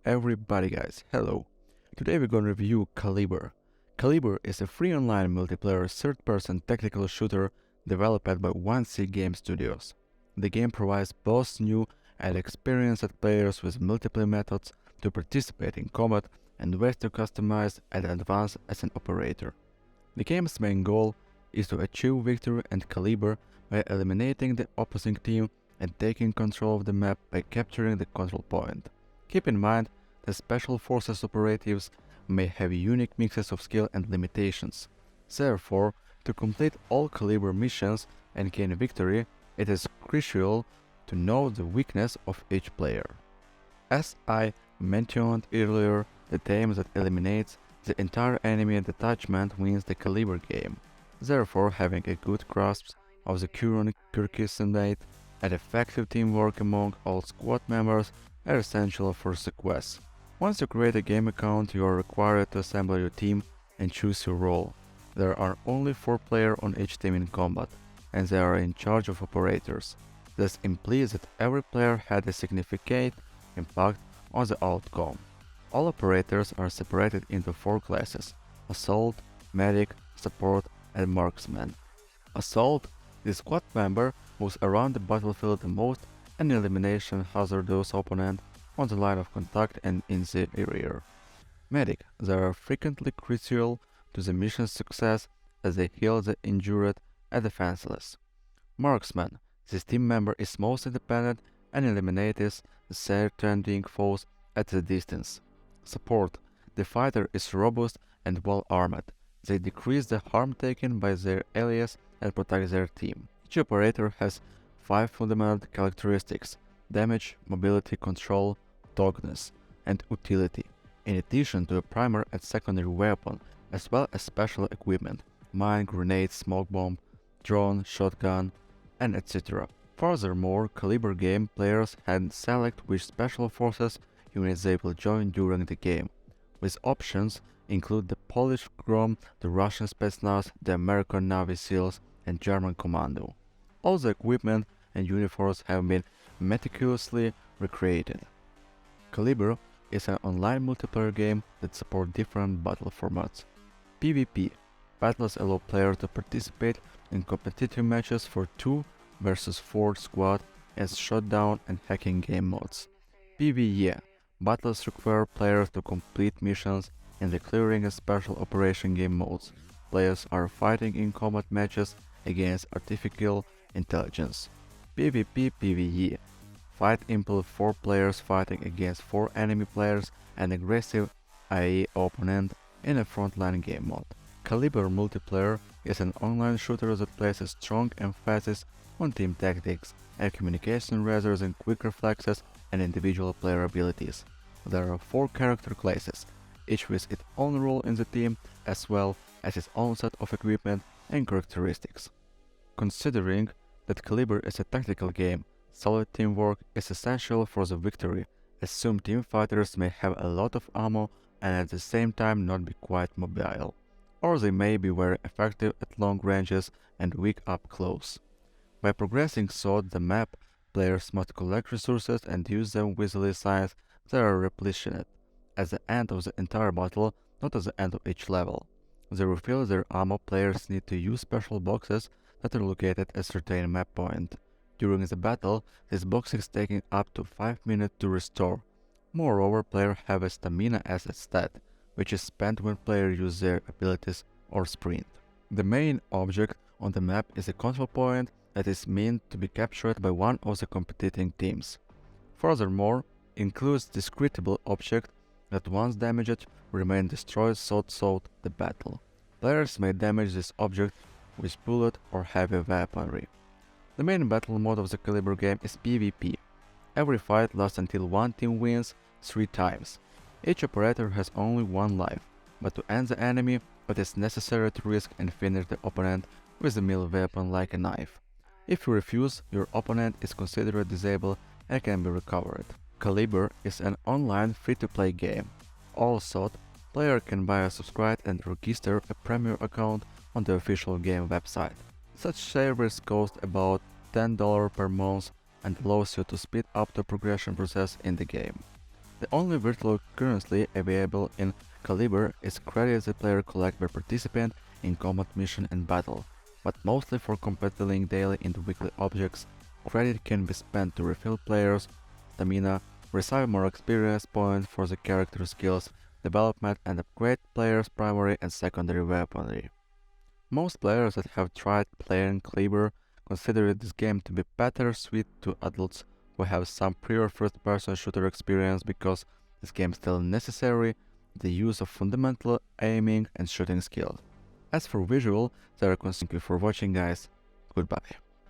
everybody guys, hello. Today we're gonna review Caliber. Caliber is a free online multiplayer third-person tactical shooter developed by 1C Game Studios. The game provides both new and experienced players with multiple methods to participate in combat and ways to customize and advance as an operator. The game's main goal is to achieve victory and Caliber by eliminating the opposing team and taking control of the map by capturing the control point. Keep in mind that Special Forces operatives may have unique mixes of skill and limitations. Therefore, to complete all Caliber missions and gain victory, it is crucial to know the weakness of each player. As I mentioned earlier, the team that eliminates the entire enemy detachment wins the Caliber game. Therefore, having a good grasp of the current Kirkisonate and effective teamwork among all squad members are essential for success. Once you create a game account, you are required to assemble your team and choose your role. There are only 4 players on each team in combat, and they are in charge of operators. This implies that every player had a significant impact on the outcome. All operators are separated into 4 classes: Assault, Medic, Support, and Marksman. Assault, the squad member moves around the battlefield the most and elimination hazardous opponent on the line of contact and in the rear. Medic, they are frequently crucial to the mission's success as they heal the injured and defenseless. Marksman, this team member is most independent and eliminates the threatening foes at a distance. Support, the fighter is robust and well armed. They decrease the harm taken by their allies and protect their team. Each operator has 5 fundamental characteristics: damage, mobility, control, toughness, and utility, in addition to a primary and secondary weapon, as well as special equipment: mine, grenade, smoke bomb, drone, shotgun, and etc. Furthermore, Caliber game players can select which special forces units they will join during the game, with options include the Polish Grom, the Russian Spetsnaz, the American Navy SEALs, and German Commando. All the equipment and uniforms have been meticulously recreated. Caliber is an online multiplayer game that supports different battle formats. PvP battles allow players to participate in competitive matches for 2 versus 4 squad as shutdown and hacking game modes. PvE battles require players to complete missions in the clearing and special operation game modes. Players are fighting in combat matches against artificial intelligence. PvP-PvE fight involves 4 players fighting against 4 enemy players and aggressive AI opponent in a frontline game mode. Caliber Multiplayer is an online shooter that places strong emphasis on team tactics and communication rather than quick reflexes and individual player abilities. There are 4 character classes, each with its own role in the team as well as its own set of equipment and characteristics. Considering that Caliber is a tactical game, solid teamwork is essential for the victory, as some team fighters may have a lot of ammo and at the same time not be quite mobile, or they may be very effective at long ranges and weak up close. By progressing through the map, players must collect resources and use them wisely since they are replenished at the end of the entire battle, not at the end of each level. To refill their ammo, players need to use special boxes that are located at a certain map point. During the battle, this box is taking up to 5 minutes to restore. Moreover, players have a stamina as a stat, which is spent when players use their abilities or sprint. The main object on the map is a control point that is meant to be captured by one of the competing teams. Furthermore, includes discreditable object that once damaged remain destroyed throughout the battle. Players may damage this object with bullet or heavy weaponry. The main battle mode of the Caliber game is PvP. Every fight lasts until one team wins 3 times. Each operator has only 1 life, but to end the enemy, it is necessary to risk and finish the opponent with a melee weapon like a knife. If you refuse, your opponent is considered disabled and can be recovered. Caliber is an online free-to-play game. Also, player can buy a subscribe and register a premium account on the official game website. Such service costs about $10 per month and allows you to speed up the progression process in the game. The only virtual currency available in Caliber is credits the player collects by participant in combat mission and battle, but mostly for competing daily and weekly objects. Credit can be spent to refill players' stamina, receive more experience points for the character skills development, and upgrade players' primary and secondary weaponry. Most players that have tried playing Caliber consider this game to be better suited to adults who have some prior first-person shooter experience because this game still necessary the use of fundamental aiming and shooting skills. As for visual, there are thank you for watching guys, goodbye.